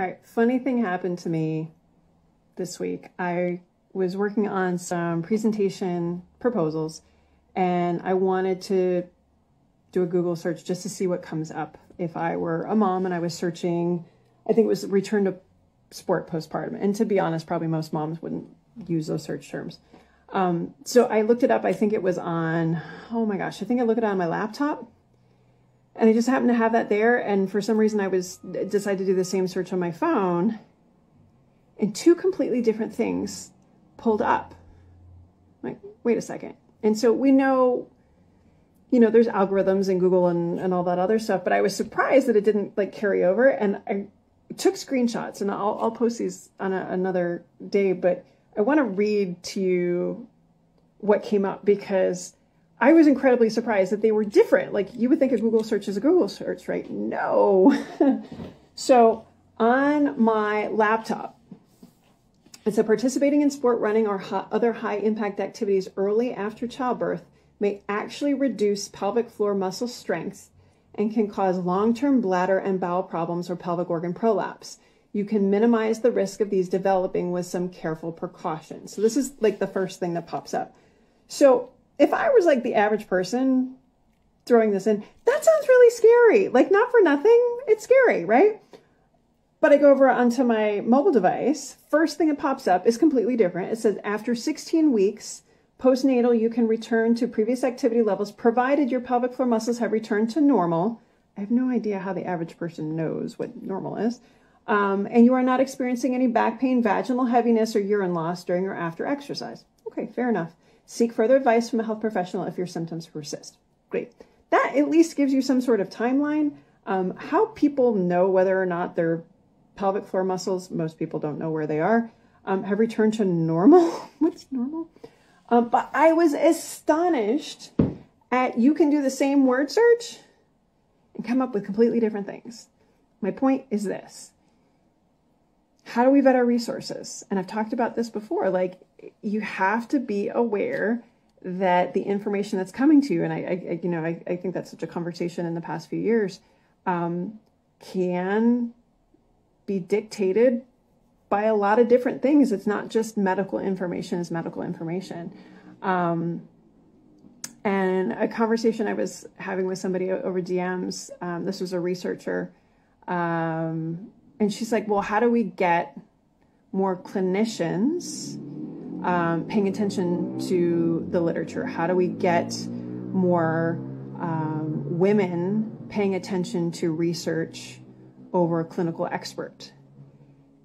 All right, funny thing happened to me this week. I was working on some presentation proposals and I wanted to do a Google search just to see what comes up. If I were a mom and I was searching, I think it was return to sport postpartum. And to be honest, probably most moms wouldn't use those search terms. So I looked it up. I think it was on, oh my gosh, I think I looked it on my laptop. And I just happened to have that there. And for some reason, decided to do the same search on my phone. And two completely different things pulled up. I'm like, wait a second. And so we know, there's algorithms in Google and all that other stuff. But I was surprised that it didn't carry over. And I took screenshots. And I'll post these on another day. But I want to read to you what came up because I was incredibly surprised that they were different. Like you would think a Google search is a Google search, right? No. So on my laptop, it said participating in sport, running, or other high impact activities early after childbirth may actually reduce pelvic floor muscle strength and can cause long-term bladder and bowel problems or pelvic organ prolapse. You can minimize the risk of these developing with some careful precautions. So this is the first thing that pops up. So if I was the average person throwing this in, that sounds really scary. Not for nothing, it's scary, right? But I go over onto my mobile device. First thing that pops up is completely different. It says after 16 weeks postnatal, you can return to previous activity levels, provided your pelvic floor muscles have returned to normal. I have no idea how the average person knows what normal is. And you are not experiencing any back pain, vaginal heaviness, or urine loss during or after exercise. Okay, fair enough. Seek further advice from a health professional if your symptoms persist. Great. That at least gives you some sort of timeline. How people know whether or not their pelvic floor muscles, most people don't know where they are, have returned to normal. What's normal? But I was astonished at you can do the same word search and come up with completely different things. My point is this. How do we vet our resources? And I've talked about this before. You have to be aware that the information that's coming to you, and I think that's such a conversation in the past few years, can be dictated by a lot of different things. It's not just medical information is medical information. And a conversation I was having with somebody over DMs, this was a researcher, and she's like, well, how do we get more clinicians paying attention to the literature? How do we get more women paying attention to research over a clinical expert?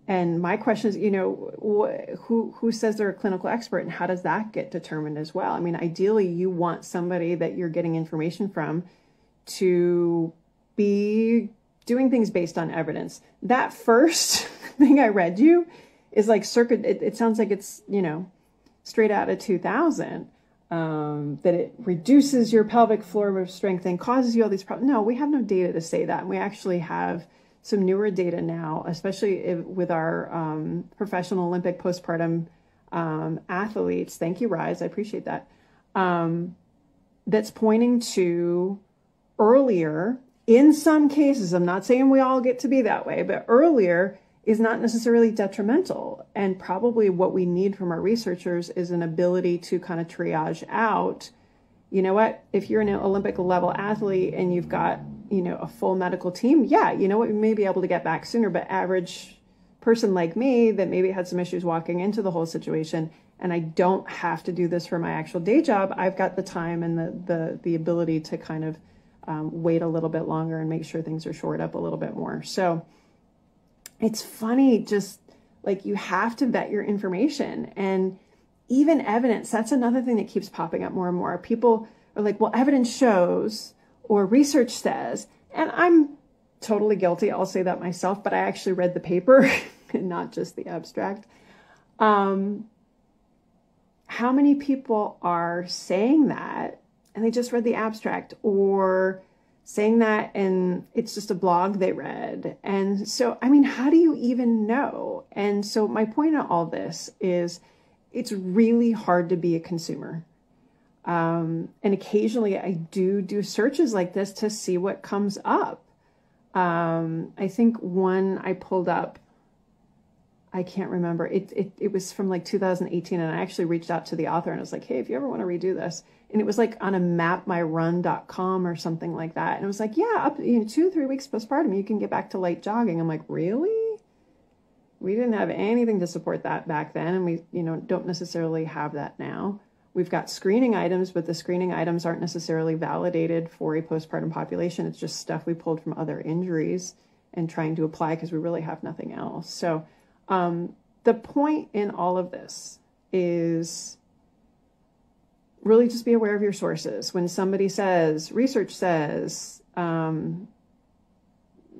And my question is, who says they're a clinical expert and how does that get determined as well? I mean, ideally, you want somebody that you're getting information from to be doing things based on evidence. That first thing I read you is it sounds like it's, straight out of 2000, that it reduces your pelvic floor strength and causes you all these problems. No, we have no data to say that. And we actually have some newer data now, especially with our professional Olympic postpartum athletes. Thank you, Rise. I appreciate that. That's pointing to earlier, in some cases, I'm not saying we all get to be that way, but earlier is not necessarily detrimental. And probably what we need from our researchers is an ability to kind of triage out, you know what, if you're an Olympic level athlete and you've got, a full medical team, yeah, you know what, we may be able to get back sooner, but average person like me that maybe had some issues walking into the whole situation, and I don't have to do this for my actual day job, I've got the time and the ability to kind of wait a little bit longer and make sure things are shored up a little bit more. So it's funny, just you have to vet your information. And even evidence, that's another thing that keeps popping up more and more. People are like, well, evidence shows or research says, and I'm totally guilty. I'll say that myself, but I actually read the paper and not just the abstract. How many people are saying that and they just read the abstract, or saying that and it's just a blog they read? And so, I mean, how do you even know? And so my point of all this is it's really hard to be a consumer. And occasionally I do searches like this to see what comes up. I think one I pulled up I can't remember. It was from like 2018, and I actually reached out to the author and I was like, hey, if you ever want to redo this. And it was like on a mapmyrun.com or something like that. And it was like, yeah, up 2 to 3 weeks postpartum, you can get back to light jogging. I'm like, really? We didn't have anything to support that back then. And we, don't necessarily have that now. We've got screening items, but the screening items aren't necessarily validated for a postpartum population. It's just stuff we pulled from other injuries and trying to apply because we really have nothing else. So the point in all of this is really just be aware of your sources. When somebody says, research says,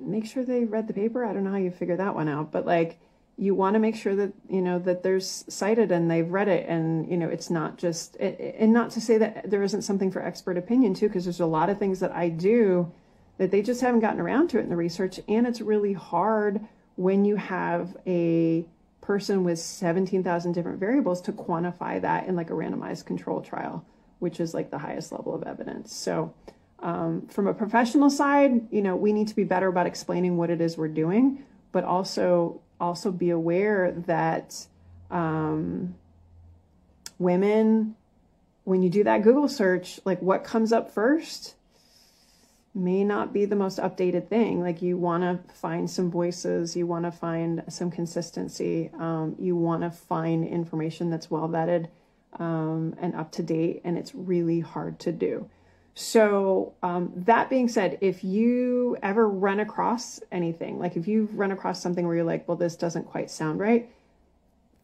make sure they read the paper. I don't know how you figure that one out, but like, you want to make sure that, that there's cited and they've read it. And, it's not just, and not to say that there isn't something for expert opinion too, because there's a lot of things that I do that they just haven't gotten around to it in the research. And it's really hard when you have a person with 17,000 different variables to quantify that in like a randomized control trial, which is like the highest level of evidence. So from a professional side, we need to be better about explaining what it is we're doing, but also be aware that women, when you do that Google search, like what comes up first may not be the most updated thing. Like you want to find some voices, you want to find some consistency, you want to find information that's well vetted and up to date, and it's really hard to do. So that being said, if you ever run across anything, like if you've run across something where you're like, well, this doesn't quite sound right,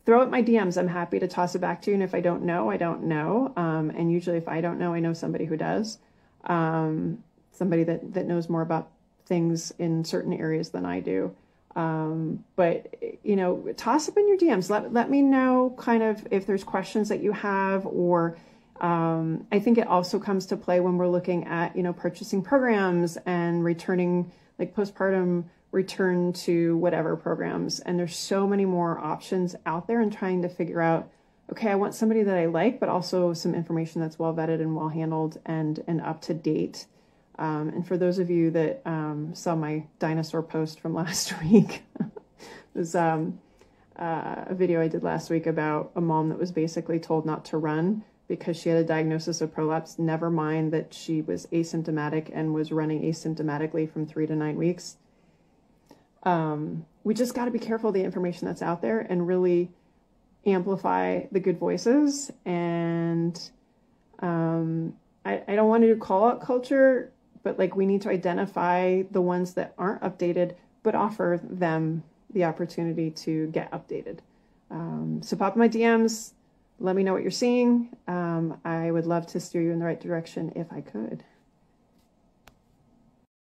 throw it my DMs. I'm happy to toss it back to you. And if I don't know, I don't know. And usually if I don't know, I know somebody who does. Somebody that knows more about things in certain areas than I do. But, toss up in your DMs. Let me know kind of if there's questions that you have, or I think it also comes to play when we're looking at, purchasing programs and returning, like postpartum return to whatever programs. And there's so many more options out there, and trying to figure out, okay, I want somebody that I like, but also some information that's well vetted and well handled and up to date. And for those of you that saw my dinosaur post from last week, it was a video I did last week about a mom that was basically told not to run because she had a diagnosis of prolapse, never mind that she was asymptomatic and was running asymptomatically from 3 to 9 weeks. We just got to be careful of the information that's out there and really amplify the good voices. And I don't want to do call out culture, but like we need to identify the ones that aren't updated, but offer them the opportunity to get updated. So pop in my DMs, let me know what you're seeing. I would love to steer you in the right direction if I could.